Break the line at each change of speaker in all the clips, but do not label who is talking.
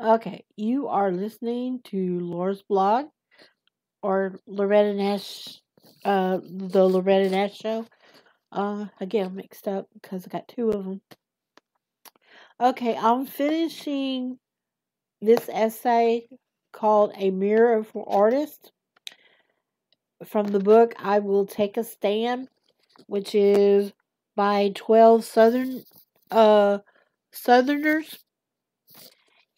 Okay, you are listening to Laura's blog or Loretta Nash, the Loretta Nash show. Again, I'm mixed up because I got two of them. Okay, I'm finishing this essay called A Mirror for Artists from the book I Will Take a Stand, which is by 12 Southerners.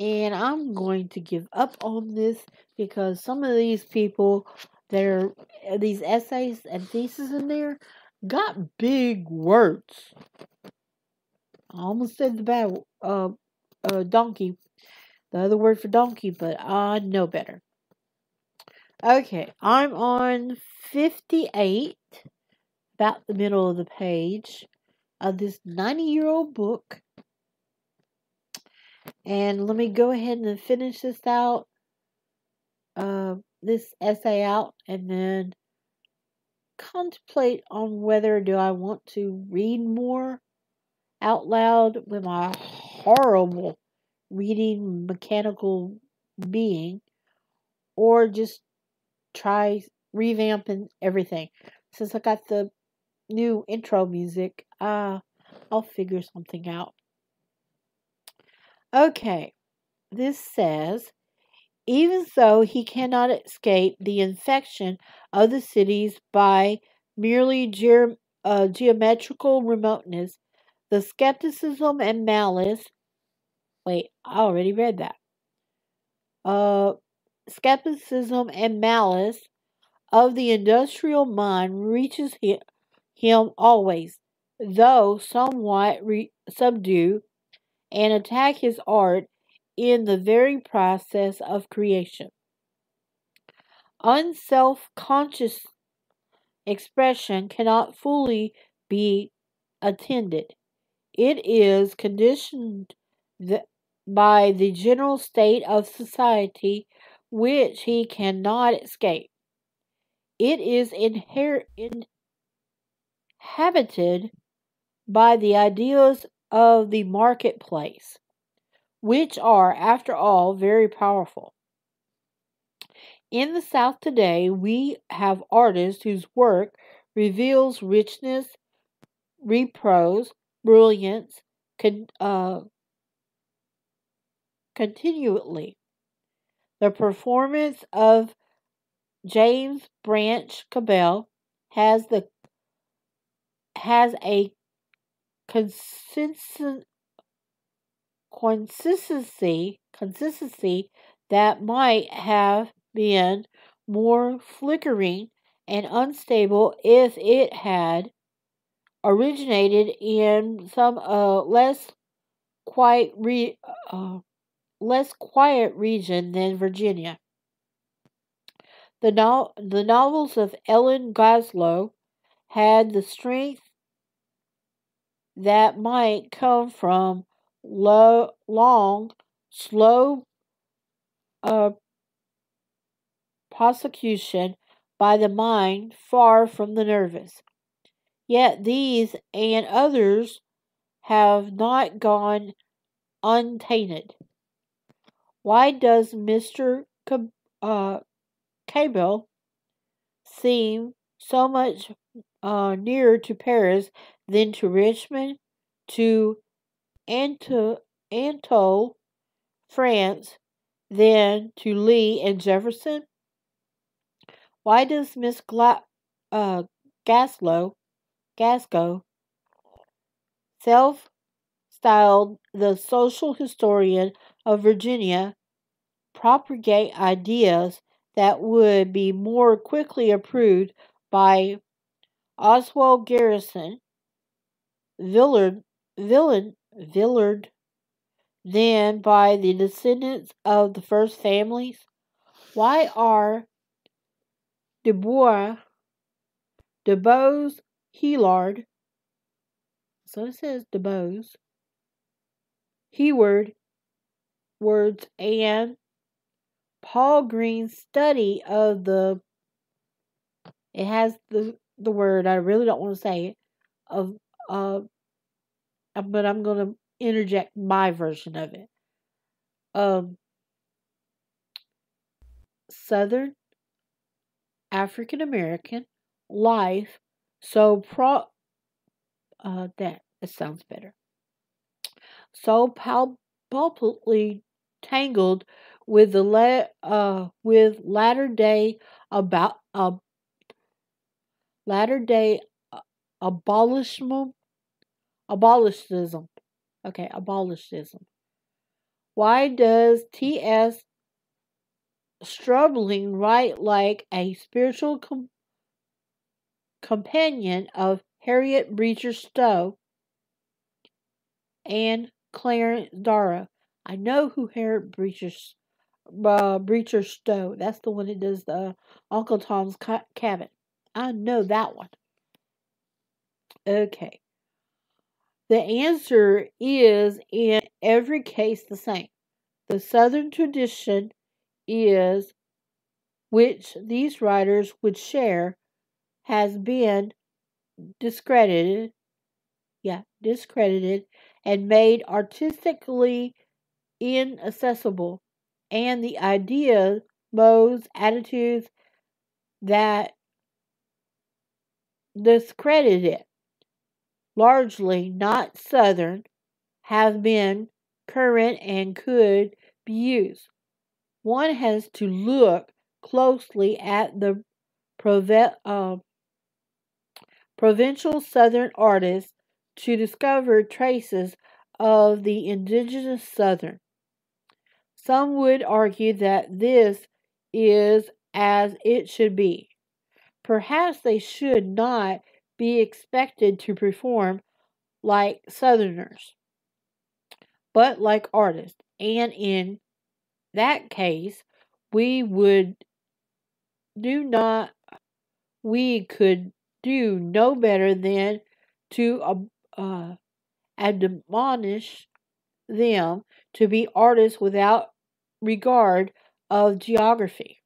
And I'm going to give up on this because some of these people that are these essays and theses in there got big words. I almost said the bad donkey, the other word for donkey, but I know better. Okay, I'm on 58, about the middle of the page of this 90-year-old book. And let me go ahead and finish this essay out, and then contemplate on whether do I want to read more out loud with my horrible reading mechanical being, or just try revamping everything. Since I got the new intro music, I'll figure something out. Okay, this says, even so, he cannot escape the infection of the cities by merely geometrical remoteness. The skepticism and malice. Wait, I already read that. Uh, Skepticism and malice of the industrial mind reaches him always, though somewhat subdue and attack his art in the very process of creation. Unself-conscious expression cannot fully be attended. It is conditioned by the general state of society which he cannot escape. It is inhabited by the ideas of the marketplace, which are, after all, very powerful. In the South today, we have artists whose work reveals richness, repose, brilliance, continually. The performance of James Branch Cabell has a consistency that might have been more flickering and unstable if it had originated in some less quiet region than Virginia. The novels of Ellen Glasgow had the strength that might come from long, slow prosecution by the mind far from the nervous. Yet these and others have not gone untainted. Why does Mr. Cabell seem so much nearer to Paris than to Richmond, to Anatole, France, than to Lee and Jefferson? Why does Miss Glasgow, self-styled the social historian of Virginia, propagate ideas that would be more quickly approved by Oswald Garrison, Villard than by the descendants of the first families? Why are Dubois, Hillard, so it says Dubois, Heward, words, and Paul Green's study of it has the word, I really don't want to say it, of but I'm going to interject my version of it. Southern African American life so that sounds better. So palpably tangled with the with about latter day abolitionism. Abolitionism. Okay, abolitionism. Why does T.S. Strubling write like a spiritual companion of Harriet Beecher Stowe and Clarence Darrow? I know who Harriet Beecher Stowe. That's the one that does the Uncle Tom's Cabin. I know that one. Okay. The answer is in every case the same. The Southern tradition is, which these writers would share, has been discredited, discredited and made artistically inaccessible, and the ideas, modes, attitudes that discredit it, largely not Southern, have been current and could be used. One has to look closely at the provincial Southern artists to discover traces of the indigenous Southern. Some would argue that this is as it should be. Perhaps they should not be expected to perform like Southerners, but like artists. And in that case, we would do not, we could do no better than to admonish them to be artists without regard of geography.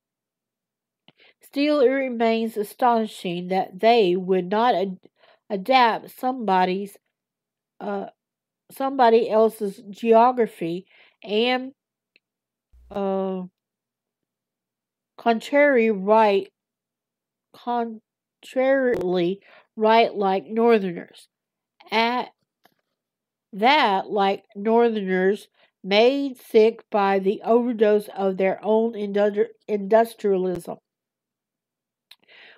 Still, it remains astonishing that they would not adapt somebody else's geography and uh, contrarily write like Northerners. At that, like Northerners, made sick by the overdose of their own industrialism.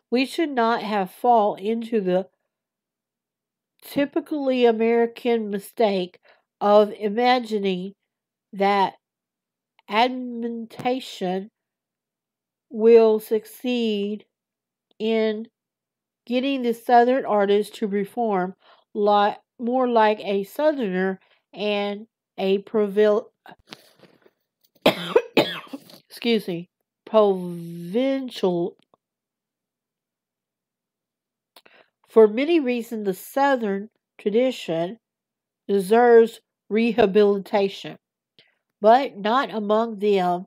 We should not have fall into the typically American mistake of imagining that adaptation will succeed in getting the Southern artist to perform more like a Southerner and a excuse me, provincial. For many reasons, the Southern tradition deserves rehabilitation, but not among them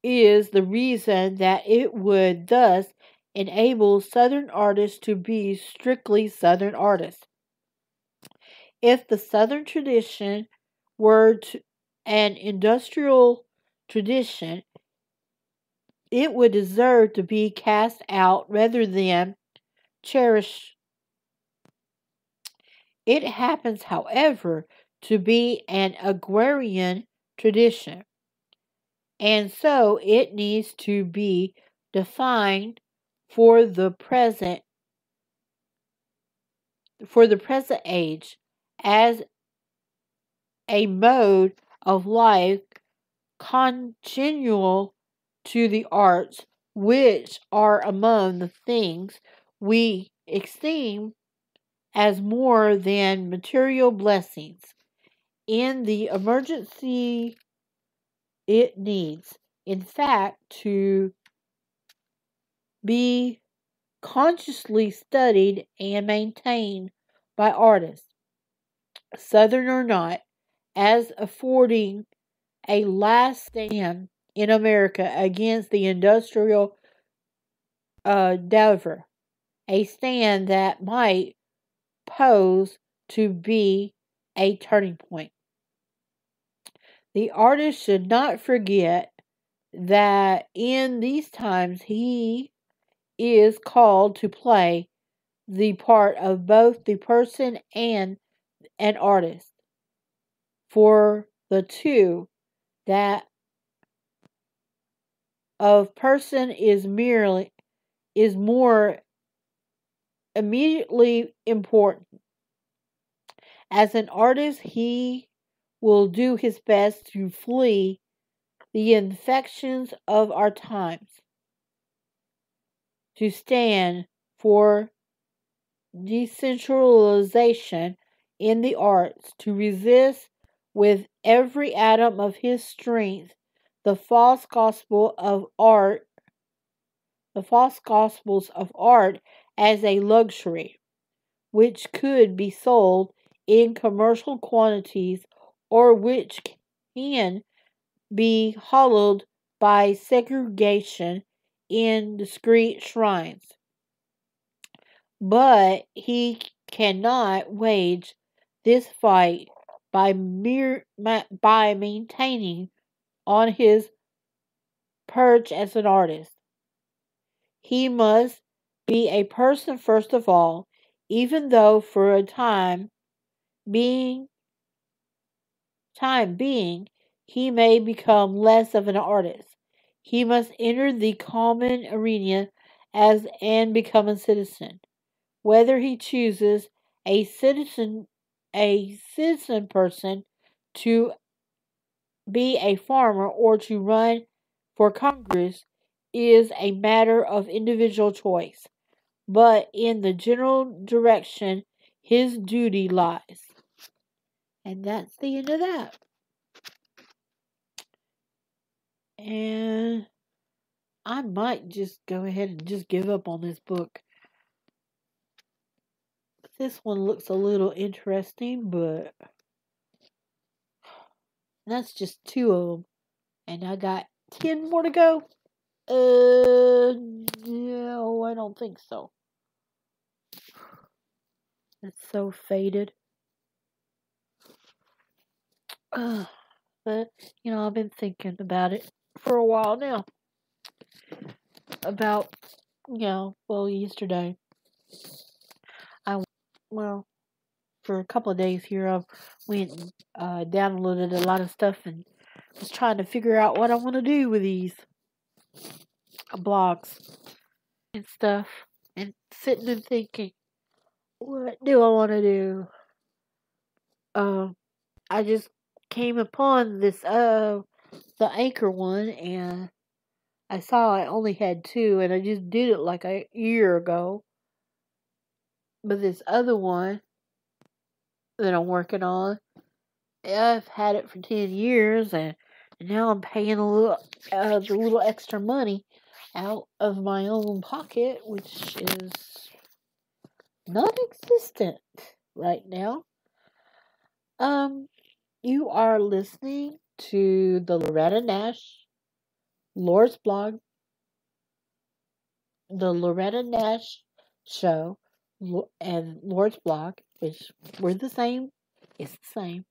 is the reason that it would thus enable Southern artists to be strictly Southern artists. If the Southern tradition were an industrial tradition, it would deserve to be cast out rather than cherished. It happens, however, to be an agrarian tradition, and so it needs to be defined for the present age as a mode of life congenial to the arts, which are among the things we esteem as more than material blessings. In the emergency it needs, in fact, to be consciously studied and maintained by artists, Southern or not, as affording a last stand in America against the industrial dover, a stand that might pose to be a turning point. The artist should not forget that in these times he is called to play the part of both the person and an artist. For the two, that of person is more immediately important. As an artist, he will do his best to flee the infections of our times, to stand for decentralization in the arts, to resist with every atom of his strength the false gospels of art as a luxury, which could be sold in commercial quantities or which can be hallowed by segregation in discreet shrines. But he cannot wage this fight by maintaining on his perch as an artist. He must be a person first of all, even though for a being time being he may become less of an artist. He must enter the common arena and become a citizen. Whether he chooses a citizen person to be a farmer or to run for Congress is a matter of individual choice, but in the general direction his duty lies. And that's the end of that. And I might just go ahead and just give up on this book. This one looks a little interesting, but that's just 2 of them. And I got 10 more to go. No, I don't think so. It's so faded. But, I've been thinking about it for a while now. About, yesterday. For a couple of days here, I went and downloaded a lot of stuff and was trying to figure out what I want to do with these blogs and stuff. And sitting and thinking, what do I want to do? I just came upon this, the Anchor one, and I saw I only had 2, and I just did it like a year ago. But this other one that I'm working on, I've had it for 10 years, and now I'm paying the little extra money out of my own pocket, which is non-existent right now. You are listening to the Loretta Nash Lore's blog, the Loretta Nash show, and Lore's blog, which we're the same. It's the same.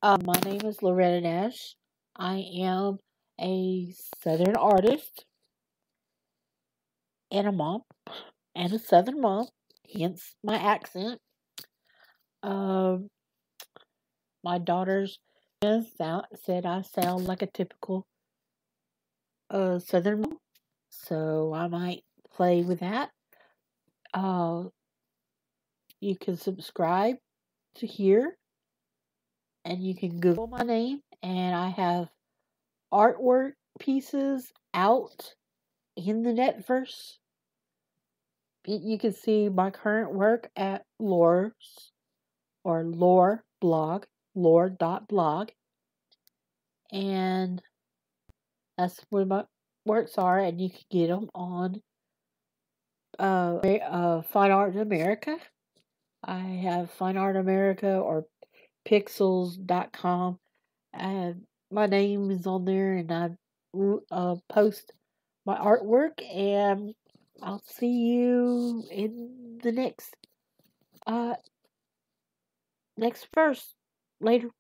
My name is Loretta Nash. I am a Southern artist and a mom, and a Southern mom, hence my accent. My daughters said I sound like a typical Southern mom, so I might play with that. You can subscribe to here, and you can Google my name, and I have artwork pieces out in the Netverse. You can see my current work at Lore's or Lore blog, lore.blog, and that's where my works are, and you can get them on Fine Art in America. I have Fine Art America or pixels.com. My name is on there, and I post my artwork, and I'll see you in the next verse. Later.